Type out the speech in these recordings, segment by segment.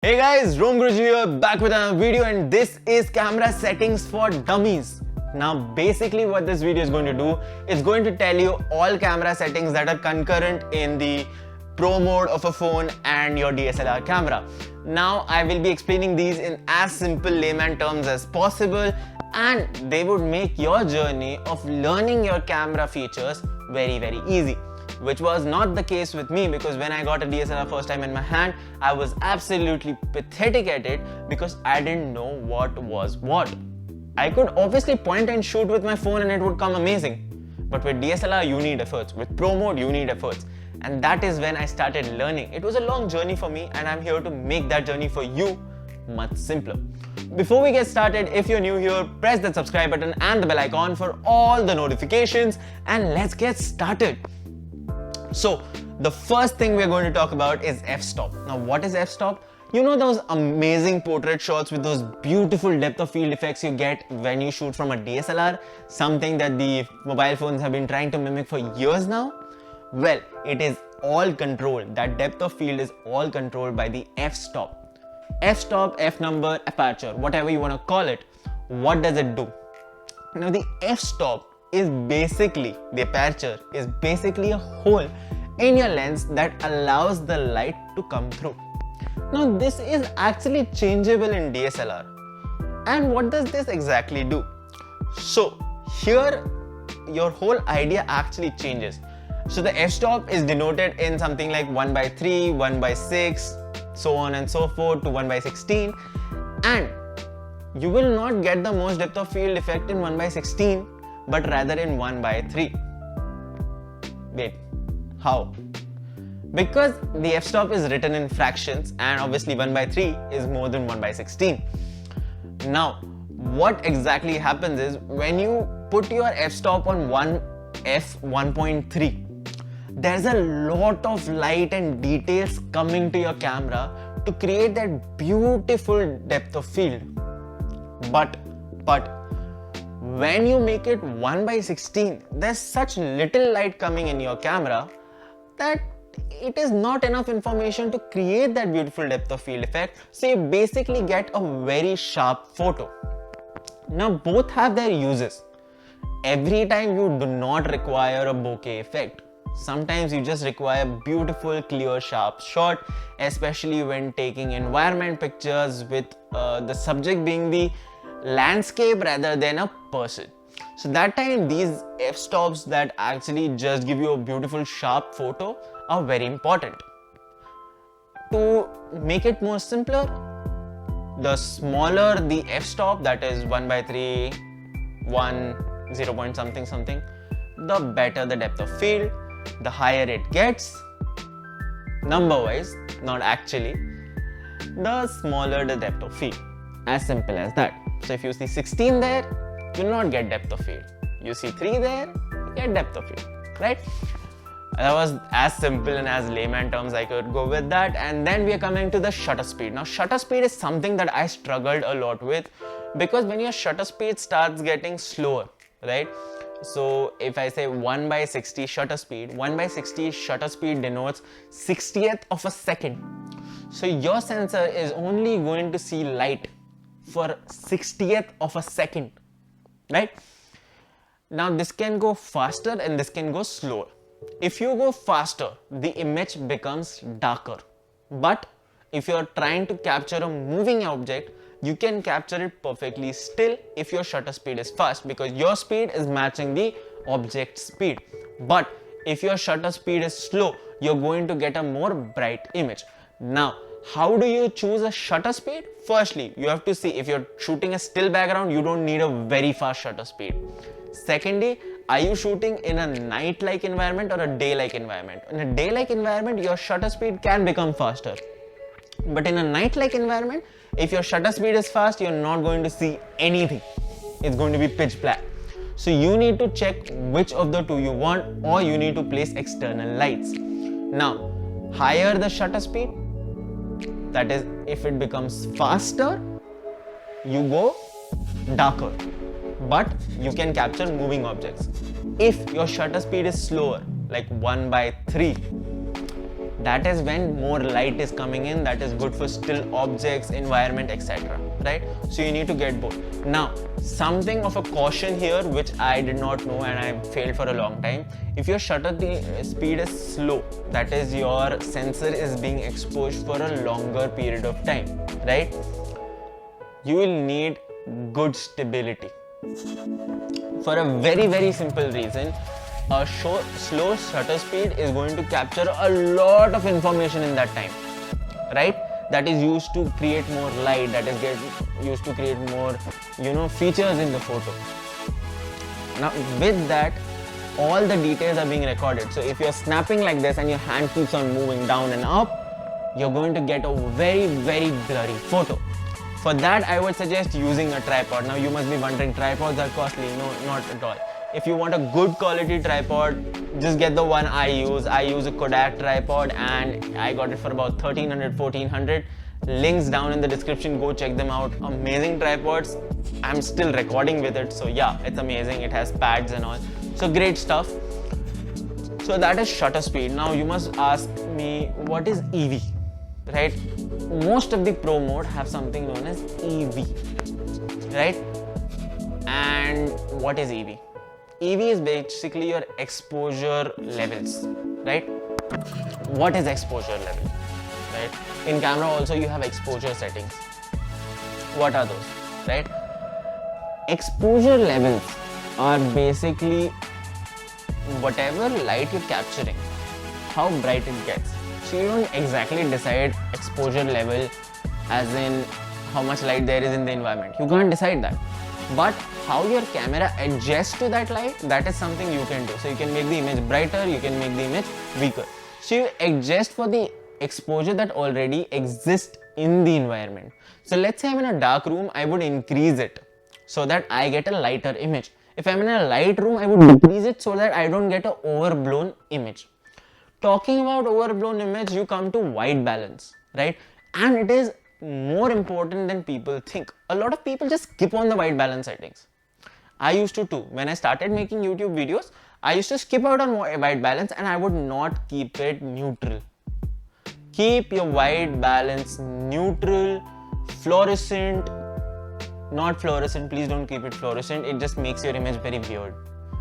Hey guys, Rom Guruji here, back with another video, and this is camera settings for dummies. Now basically what this video is going to do, it's going to tell you all camera settings that are concurrent in the pro mode of a phone and your DSLR camera. Now I will be explaining these in as simple layman terms as possible, and they would make your journey of learning your camera features very easy. Which was not the case with me, because when I got a DSLR first time in my hand, I was absolutely pathetic at it because I didn't know what was what. I could obviously point and shoot with my phone and it would come amazing. But with DSLR you need efforts, with pro mode you need efforts. And that is when I started learning. It was a long journey for me, and I'm here to make that journey for you much simpler. Before we get started, if you're new here, press that subscribe button and the bell icon for all the notifications, and let's get started. So the first thing we're going to talk about is f-stop. Now what is f-stop? You know those amazing portrait shots with those beautiful depth of field effects you get when you shoot from a DSLR? Something that the mobile phones have been trying to mimic for years now? Well, it is all controlled. That depth of field is all controlled by the f-stop. F-stop, f-number, aperture, whatever you want to call it. What does it do? Now the f-stop is basically, the aperture is basically a hole in your lens that allows the light to come through. Now this is actually changeable in DSLR. And what does this exactly do? So here your whole idea actually changes. So the f-stop is denoted in something like 1/3, 1/6, so on and so forth to 1/16, and you will not get the most depth of field effect in 1/16, but rather in 1/3. Wait, how? Because the f-stop is written in fractions, and obviously 1/3 is more than 1/16. Now, what exactly happens is when you put your f-stop on 1.3, there's a lot of light and details coming to your camera to create that beautiful depth of field. But when you make it 1/16, there's such little light coming in your camera that it is not enough information to create that beautiful depth of field effect, so you basically get a very sharp photo. Now both have their uses. Every time you do not require a bokeh effect. Sometimes you just require beautiful, clear, sharp shot, especially when taking environment pictures with the subject being the landscape rather than a person. So that time these f-stops that actually just give you a beautiful sharp photo are very important. To make it more simpler, the smaller the f-stop, that is 1/3, 1, 0 point something, the better the depth of field, the higher it gets, number wise, not actually, the smaller the depth of field. As simple as that. So if you see 16 there, you will not get depth of field. You see 3 there, you get depth of field, right? That was as simple and as layman terms I could go with that. And then we are coming to the shutter speed. Now shutter speed is something that I struggled a lot with, because when your shutter speed starts getting slower, right? So if I say 1/60 shutter speed, 1/60 shutter speed denotes 60th of a second. So your sensor is only going to see light for 60th of a second, right? Now this can go faster and this can go slower. If you go faster, the image becomes darker. But if you're trying to capture a moving object, you can capture it perfectly still if your shutter speed is fast, because your speed is matching the object's speed. But if your shutter speed is slow, you're going to get a more bright image. Now, how do you choose a shutter speed? Firstly, you have to see if you're shooting a still background, you don't need a very fast shutter speed. Secondly, are you shooting in a night-like environment or a day-like environment? In a day-like environment, your shutter speed can become faster. But in a night-like environment, if your shutter speed is fast, you're not going to see anything. It's going to be pitch black. So you need to check which of the two you want, or you need to place external lights. Now, higher the shutter speed, that is, if it becomes faster, you go darker, but you can capture moving objects. If your shutter speed is slower, like 1/3, That is when more light is coming in, that is good for still objects, environment, etc. Right? So you need to get both. Now, something of a caution here which I did not know and I failed for a long time. If your shutter speed is slow, that is your sensor is being exposed for a longer period of time, right? You will need good stability. For a very simple reason, a slow shutter speed is going to capture a lot of information in that time, right? That is used to create more light, that is used to create more, features in the photo. Now with that, all the details are being recorded. So if you're snapping like this and your hand keeps on moving down and up, you're going to get a very blurry photo. For that, I would suggest using a tripod. Now you must be wondering, tripods are costly. No, not at all. If you want a good quality tripod, just get the one I use. I use a Kodak tripod and I got it for about 1300, 1400. Links down in the description, go check them out. Amazing tripods. I'm still recording with it, so yeah, it's amazing. It has pads and all. So great stuff. So that is shutter speed. Now you must ask me, what is EV? Right? Most of the pro mode have something known as EV, right? And what is EV? EV is basically your exposure levels, right? What is exposure level, right? In camera also you have exposure settings. What are those, right? Exposure levels are basically whatever light you're capturing, how bright it gets. So you don't exactly decide exposure level as in how much light there is in the environment. You can't decide that. But how your camera adjusts to that light, that is something you can do. So you can make the image brighter, you can make the image weaker. So you adjust for the exposure that already exists in the environment. So let's say I'm in a dark room, I would increase it so that I get a lighter image. If I'm in a light room, I would decrease it so that I don't get an overblown image. Talking about overblown image, you come to white balance, right? And it is more important than people think. A lot of people just skip on the white balance settings. I used to too. When I started making YouTube videos, I used to skip out on white balance and I would not keep it neutral. Keep your white balance neutral, fluorescent, not fluorescent. Please don't keep it fluorescent. It just makes your image very weird.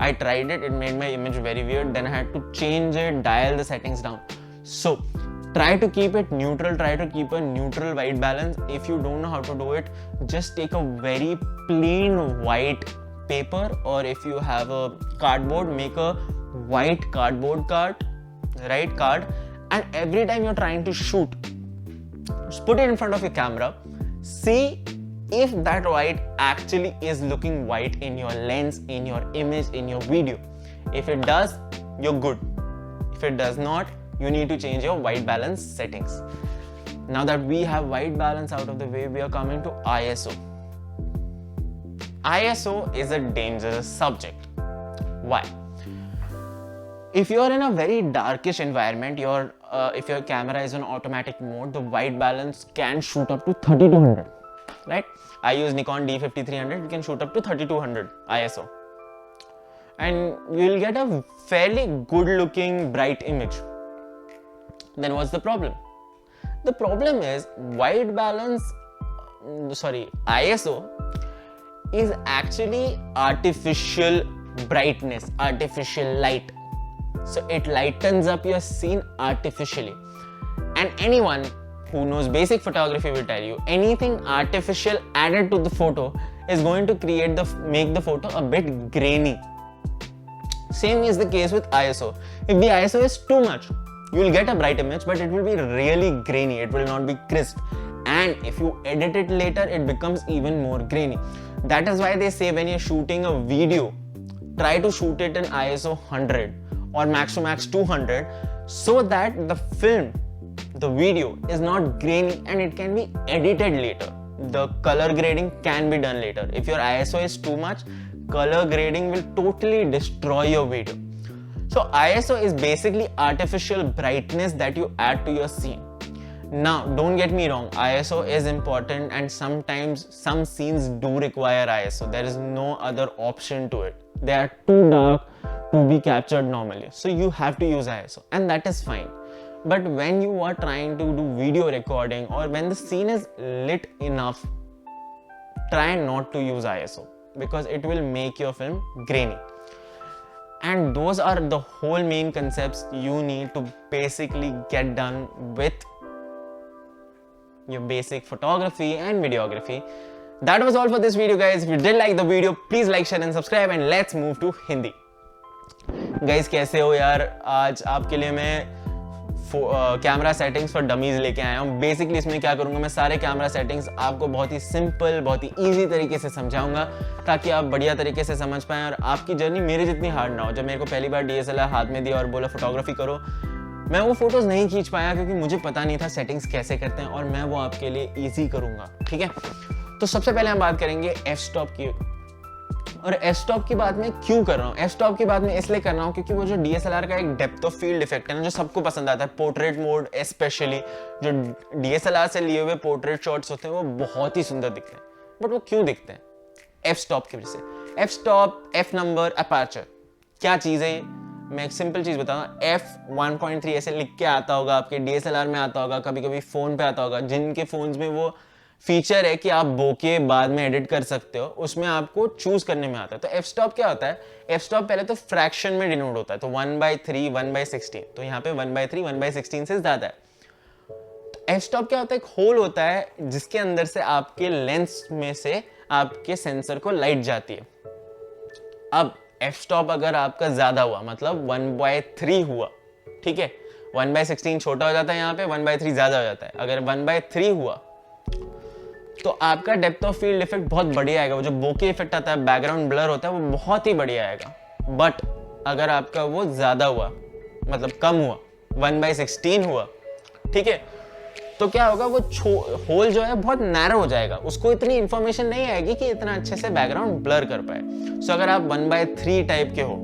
I tried it, it made my image very weird, then I had to change it, dial the settings down. So try to keep it neutral, try to keep a neutral white balance. If you don't know how to do it, just take a very plain white paper, or if you have a cardboard, make a white cardboard card, and every time you're trying to shoot, just put it in front of your camera, see if that white actually is looking white in your lens, in your image, in your video. If it does, you're good. If it does not, you need to change your white balance settings. Now that we have white balance out of the way, we are coming to ISO. ISO is a dangerous subject. Why? If you're in a very darkish environment, if your camera is on automatic mode, the white balance can shoot up to 3200. Right? I use Nikon D5300, you can shoot up to 3200 ISO. And you'll get a fairly good looking bright image. Then what's the problem? The problem is ISO is actually artificial brightness, artificial light. So it lightens up your scene artificially. And anyone who knows basic photography will tell you, anything artificial added to the photo is going to make the photo a bit grainy. Same is the case with ISO. If the ISO is too much, you will get a bright image, but it will be really grainy, it will not be crisp. And if you edit it later, it becomes even more grainy. That is why they say when you're shooting a video, try to shoot it in ISO 100 or max to max 200 so that the film, the video is not grainy and it can be edited later. The color grading can be done later. If your ISO is too much, color grading will totally destroy your video. So ISO is basically artificial brightness that you add to your scene. Now, don't get me wrong, ISO is important and sometimes some scenes do require ISO. There is no other option to it. They are too dark to be captured normally. So you have to use ISO and that is fine. But when you are trying to do video recording or when the scene is lit enough, try not to use ISO because it will make your film grainy. And those are the whole main concepts you need to basically get done with your basic photography and videography. That was all for this video, guys. If you did like the video, please like, share and subscribe, and let's move to Hindi. Guys, कैसे हो यार? आज आपके लिए मैं camera settings for dummies लेके आया हूँ. बेसिकली इसमें क्या करूँगा, मैं सारे कैमरा सेटिंग्स आपको बहुत ही सिंपल, बहुत ही इजी तरीके से समझाऊंगा ताकि आप बढ़िया तरीके से समझ पाएँ और आपकी जर्नी मेरी जितनी हार्ड ना हो. जब मेरे को पहली बार DSLR हाथ में दिया और बोला फोटोग्राफी करो, मैं वो फोटोज नहीं खींच पाया क्योंकि मुझे पता नहीं था सेटिंग्स कैसे करते हैं, और मैं वो आपके लिए ईजी करूँगा. ठीक है, तो सबसे पहले हम बात करेंगे एफ स्टॉप की. और एफ स्टॉप की बात मैं क्यों कर रहा हूँ? एफ स्टॉप की बात मैं इसलिए कर रहा हूँ क्योंकि वो जो DSLR का एक डेप्थ ऑफ फील्ड इफेक्ट है ना, जो सबको पसंद आता है, पोर्ट्रेट मोड स्पेशली, जो DSLR से लिए हुए पोर्ट्रेट शॉट्स होते हैं वो बहुत ही सुंदर दिखते हैं. बट वो क्यों दिखते हैं? एफ स्टॉप की वजह से. F stop, F number, aperture, क्या चीज़ है ये? मैं एक सिंपल चीज़ बताऊंगा. f1.3 ऐसे लिख के आता होगा, आपके DSLR में आता होगा, कभी कभी फ़ोन पे आता होगा. जिनके फ़ोन्स में वो फीचर है कि आप बोके बाद में एडिट कर सकते हो, उसमें आपको चूज करने में आता है. तो एफ स्टॉप क्या होता है? एफ स्टॉप पहले तो फ्रैक्शन में डिनोट होता है, तो 1/3, 1/16. तो यहाँ पे 1/3, 1/16 से ज्यादा है. तो एफ स्टॉप क्या होता है? एक होल होता है जिसके अंदर से आपके लेंस में से आपके सेंसर को लाइट जाती है. अब एफ स्टॉप अगर आपका ज्यादा हुआ, मतलब 1/3 हुआ, ठीक है, 1/16 छोटा हो जाता है, यहाँ पे 1/3 ज्यादा हो जाता है. अगर 1/3 हुआ तो आपका डेप्थ ऑफ फील्ड इफेक्ट बहुत बढ़िया आएगा. वो जो बोके इफेक्ट आता है, बैकग्राउंड ब्लर होता है, वो बहुत ही बढ़िया आएगा. बट अगर आपका वो ज्यादा हुआ, मतलब कम हुआ, 1/16 हुआ, ठीक है, तो क्या होगा, वो होल जो है बहुत नैरो हो जाएगा. उसको इतनी इंफॉर्मेशन नहीं आएगी कि इतना अच्छे से बैकग्राउंड ब्लर कर पाए. सो अगर आप 1/3 टाइप के हो,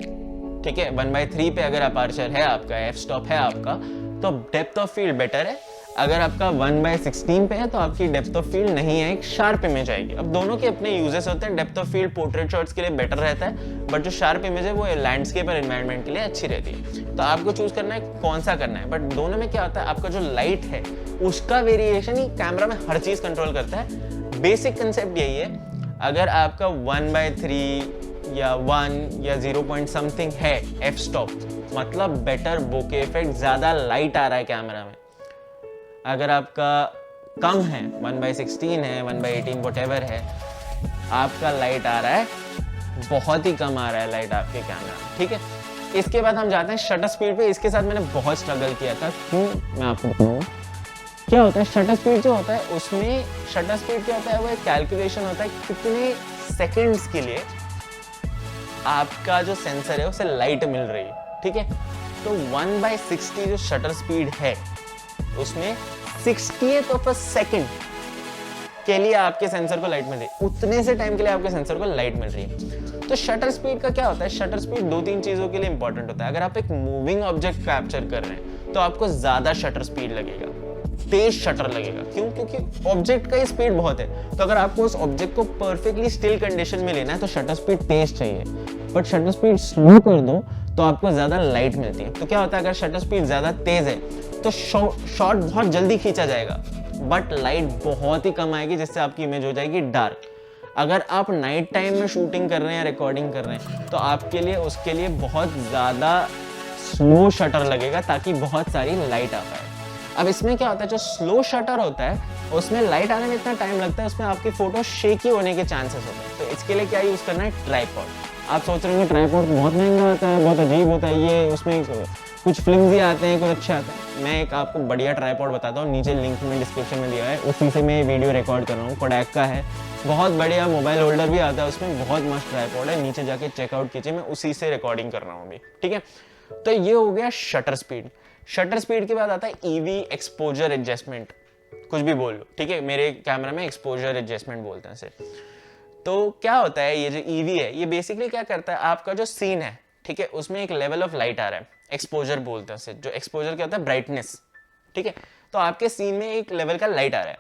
ठीक है, 1/3 पे अगर अपर्चर है आपका, एफ स्टॉप है आपका, तो डेप्थ ऑफ फील्ड बेटर है. अगर आपका 1/16 पे है तो आपकी डेप्थ ऑफ फील्ड नहीं है, एक शार्प इमेज आएगी. अब दोनों के अपने यूजेस होते हैं. Depth of field portrait shots के लिए बेटर रहता है, बट जो शार्प इमेज है वो लैंडस्केप और एनवायरनमेंट के लिए अच्छी रहती है. तो आपको चूज करना है कौन सा करना है. बट दोनों में क्या होता है, आपका जो लाइट है उसका वेरिएशन ही कैमरा में हर चीज कंट्रोल करता है. बेसिक कंसेप्ट यही है. अगर आपका 1/3 या 1 या 0 पॉइंट समथिंग है एफ स्टॉप, मतलब बेटर बोके इफेक्ट, ज्यादा लाइट आ रहा है कैमरा में. अगर आपका कम है, 1/16 है, 1/18 व्हाटएवर है, आपका लाइट आ रहा है, बहुत ही कम आ रहा है लाइट आपके कैमरा में. ठीक है, इसके बाद हम जाते हैं शटर स्पीड पे. इसके साथ मैंने बहुत स्ट्रगल किया था. क्यों, मैं आपको बताऊँ क्या होता है. शटर स्पीड जो होता है, उसमें शटर स्पीड क्या होता है, वो एक कैलकुलेशन होता है कितने सेकेंड्स के लिए आपका जो सेंसर है उसे लाइट मिल रही है. ठीक है, तो 1/60 जो शटर स्पीड है, उसमें 60th ऑफ अ सेकेंड के लिए आपके सेंसर को लाइट मिल रही है. उतने से टाइम के लिए आपके सेंसर को लाइट मिल रही है. तो शटर स्पीड का क्या होता है? शटर स्पीड 2-3 चीजों के लिए इंपॉर्टेंट होता है. अगर आप एक मूविंग ऑब्जेक्ट कैप्चर कर रहे हैं तो आपको ज्यादा शटर स्पीड लगेगा, तेज शटर लगेगा. क्यों? क्योंकि ऑब्जेक्ट का ही स्पीड बहुत है. तो अगर आपको उस ऑब्जेक्ट को परफेक्टली स्टिल कंडीशन में लेना है तो शटर स्पीड तेज चाहिए. बट शटर स्पीड स्लो कर दो तो आपको ज्यादा लाइट मिलती है. तो क्या होता है, अगर शटर स्पीड ज्यादा तेज है तो शॉट बहुत जल्दी खींचा जाएगा, बट लाइट बहुत ही कम आएगी, जिससे आपकी इमेज हो जाएगी डार्क. अगर आप नाइट टाइम में शूटिंग कर रहे हैं या रिकॉर्डिंग कर रहे हैं तो आपके लिए उसके लिए बहुत ज़्यादा स्लो शटर लगेगा ताकि बहुत सारी लाइट आ पाए. अब इसमें क्या होता है, जो स्लो शटर होता है उसमें लाइट आने में इतना टाइम लगता है, उसमें आपकी फोटो शेकी होने के चांसेस होते हैं. तो इसके लिए क्या यूज़ करना है? ट्राइपॉड. आप सोच रहे होंगे ट्राइपॉड बहुत महंगा आता है, बहुत अजीब होता है, ये उसमें कुछ फ्लिम्स आते हैं, कुछ अच्छे आते हैं. मैं एक आपको बढ़िया ट्राइपॉड बताता हूँ, नीचे लिंक में डिस्क्रिप्शन में दिया है, उसी से मैं वीडियो रिकॉर्ड कर रहा हूँ. कोडैक का है, बहुत बढ़िया मोबाइल होल्डर भी आता है उसमें, बहुत मस्त ट्राइपॉड है. नीचे जाके चेकआउट कीजिए, मैं उसी से रिकॉर्डिंग कर रहा हूँ अभी. ठीक है, तो ये हो गया शटर स्पीड. शटर स्पीड के बाद आता है ईवी एक्सपोजर एडजस्टमेंट. कुछ भी बोल लो, ठीक है, मेरे कैमरा में एक्सपोजर एडजस्टमेंट बोलते हैं इसे. तो क्या होता है, ये जो ईवी है, ये बेसिकली क्या करता है, आपका जो सीन है, ठीक है, उसमें एक लेवल ऑफ लाइट आ रहा है, एक्सपोजर बोलते हैं उसे. जो एक्सपोजर क्या होता है? ब्राइटनेस. ठीक है, तो आपके सीन में एक लेवल का लाइट आ रहा है.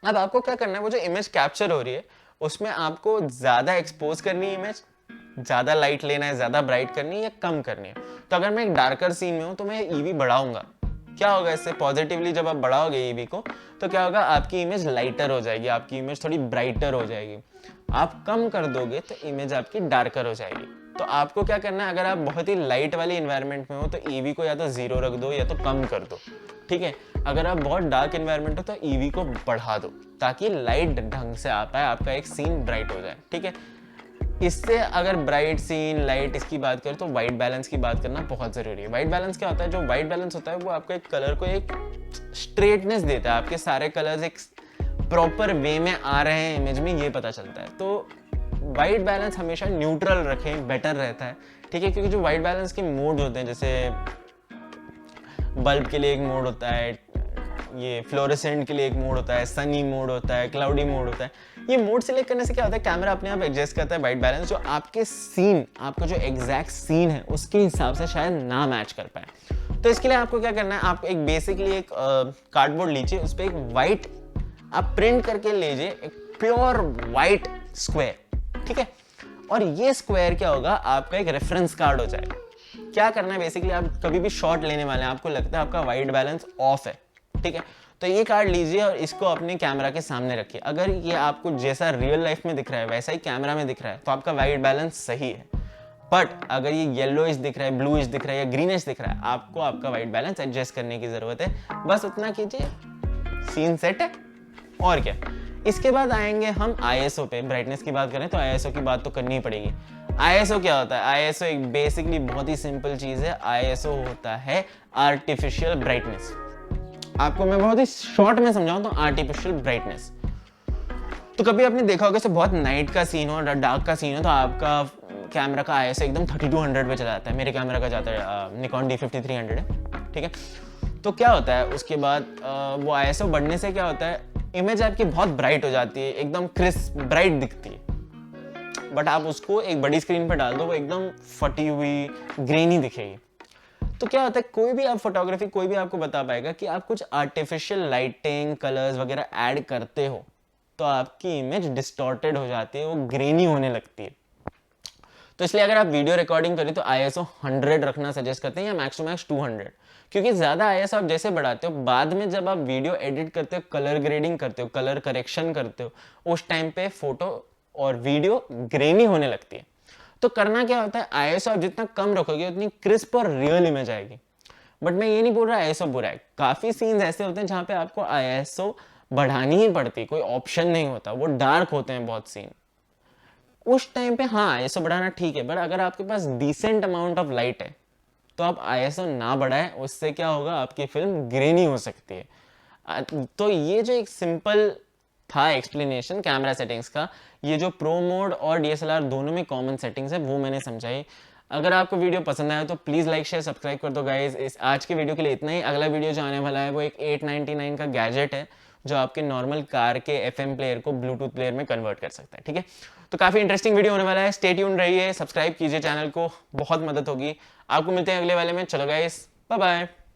अब आपको क्या करना है, वो जो इमेज कैप्चर हो रही है उसमें आपको ज्यादा एक्सपोज करनी है इमेज, ज्यादा लाइट लेना है, ज्यादा ब्राइट करनी है या कम करनी है. तो अगर मैं एक डार्कर सीन में हूं तो मैं ईवी बढ़ाऊंगा, क्या होगा इससे पॉजिटिवली, जब आप बढ़ाओगे ईवी को तो क्या होगा, आपकी इमेज लाइटर हो जाएगी, आपकी इमेज थोड़ी ब्राइटर हो जाएगी। आप कम कर दोगे तो इमेज आपकी डार्कर हो जाएगी। तो आपको क्या करना है, अगर आप बहुत ही लाइट वाली इन्वायरमेंट में हो तो ईवी को या तो 0 रख दो या तो कम कर दो, ठीक है। अगर आप बहुत डार्क इन्वायरमेंट हो तो ईवी को बढ़ा दो ताकि लाइट ढंग से आ पाए, आपका एक सीन ब्राइट हो जाए, ठीक है। इससे अगर ब्राइट सीन, लाइट, इसकी बात करें तो वाइट बैलेंस की बात करना बहुत ज़रूरी है। वाइट बैलेंस क्या होता है, जो वाइट बैलेंस होता है वो आपको एक कलर को एक स्ट्रेटनेस देता है, आपके सारे कलर्स एक प्रॉपर वे में आ रहे हैं इमेज में, ये पता चलता है। तो वाइट बैलेंस हमेशा न्यूट्रल रखें, बेटर रहता है, ठीक है। क्योंकि जो वाइट बैलेंस के मोड होते हैं, जैसे बल्ब के लिए एक मोड होता है, ये फ्लोरेसेंट के लिए एक मोड होता है, सनी मोड होता है, क्लाउडी मोड होता है। ये मोड सिलेक्ट करने से क्या होता है, कैमरा अपने आप एडजस्ट करता है वाइट बैलेंस, जो आपके सीन, आपका जो एग्जैक्ट सीन है उसके हिसाब से शायद ना मैच कर पाए। तो इसके लिए आपको क्या करना है, आप एक बेसिकली एक कार्डबोर्ड लीजिए, उस पर एक वाइट आप प्रिंट करके लीजिए, एक प्योर वाइट स्क्वायर, ठीक है। और ये स्क्वायर क्या होगा, आपका एक रेफरेंस कार्ड हो जाएगा। क्या करना है बेसिकली, आप कभी भी शॉट लेने वाले हैं, आपको लगता है आपका वाइट बैलेंस ऑफ है, ठीक है, तो ये कार्ड लीजिए और इसको अपने कैमरा के सामने रखिए। अगर ये आपको जैसा रियल लाइफ में दिख रहा है वैसा ही कैमरा में दिख रहा है तो आपका वाइट बैलेंस सही है। बट अगर ये येलोइश दिख रहा है, ब्लूइश दिख रहा है या ग्रीनिश दिख रहा है, आपको आपका वाइट बैलेंस एडजस्ट करने की जरूरत है। बस उतना कीजिए, सीन सेट है। और क्या, इसके बाद आएंगे हम ISO पे। ब्राइटनेस की बात करें तो ISO की बात तो करनी ही पड़ेगी। ISO क्या होता है, ISO एक बेसिकली बहुत ही सिंपल चीज है। ISO होता है आर्टिफिशियल ब्राइटनेस। आपको मैं बहुत ही शॉर्ट में समझाऊं तो आर्टिफिशियल ब्राइटनेस। तो कभी आपने देखा होगा बहुत नाइट का सीन हो, डार्क का सीन हो, तो आपका कैमरा का ISO एकदम 3200 पे चला जाता है। मेरे कैमरा का जाता है निकॉन D5300 है, ठीक है। तो क्या होता है उसके बाद वो ISO बढ़ने से क्या होता है, इमेज आपकी बहुत ब्राइट हो जाती है, एकदम क्रिस्प ब्राइट दिखती है। बट आप उसको एक बड़ी स्क्रीन पर डाल दो, वो एकदम फटी हुई ग्रेनी दिखेगी। तो क्या होता है, कोई भी आप फोटोग्राफी, कोई भी आपको बता पाएगा कि आप कुछ आर्टिफिशियल लाइटिंग, कलर्स वगैरह ऐड करते हो तो आपकी इमेज डिस्टॉर्टेड हो जाती है, वो ग्रेनी होने लगती है। तो इसलिए अगर आप वीडियो रिकॉर्डिंग करें तो ISO 100 रखना सजेस्ट करते हैं या मैक्स टू मैक्स 200, क्योंकि ज़्यादा ISO आप जैसे बढ़ाते हो, बाद में जब आप वीडियो एडिट करते हो, कलर ग्रेडिंग करते हो, कलर करेक्शन करते हो, उस टाइम पे फोटो और वीडियो ग्रेनी होने लगती है। तो करना क्या होता है, ISO आप जितना कम रखोगे उतनी क्रिस्प और रियल इमेज आएगी। बट मैं ये नहीं बोल रहा ISO बुरा है, काफ़ी सीन्स ऐसे होते हैं जहाँ पे आपको ISO बढ़ानी ही पड़ती, कोई ऑप्शन नहीं होता, वो डार्क होते हैं बहुत सीन। उस टाइम पे हाँ ISO बढ़ाना ठीक है, बट अगर आपके पास डिसेंट अमाउंट ऑफ लाइट है तो आप ISO ना बढ़ाएं, उससे क्या होगा, आपकी फिल्म ग्रेनी हो सकती है। तो ये जो एक सिंपल था एक्सप्लेनेशन कैमरा सेटिंग्स का, ये जो प्रो मोड और DSLR दोनों में कॉमन सेटिंग्स है वो मैंने समझाई। अगर आपको वीडियो पसंद आया तो प्लीज़ लाइक शेयर सब्सक्राइब कर दो गाइज। इस आज के वीडियो के लिए इतना ही। अगला वीडियो जो आने वाला है वो एक 899 का गैजेट है जो आपके नॉर्मल कार के FM प्लेयर को ब्लूटूथ प्लेयर में कन्वर्ट कर सकता है, ठीक है। तो काफ़ी इंटरेस्टिंग वीडियो होने वाला है, स्टे ट्यून रहिए, सब्सक्राइब कीजिए चैनल को, बहुत मदद होगी। आपको मिलते हैं अगले वाले में। चलो गाइस, बाय बाय।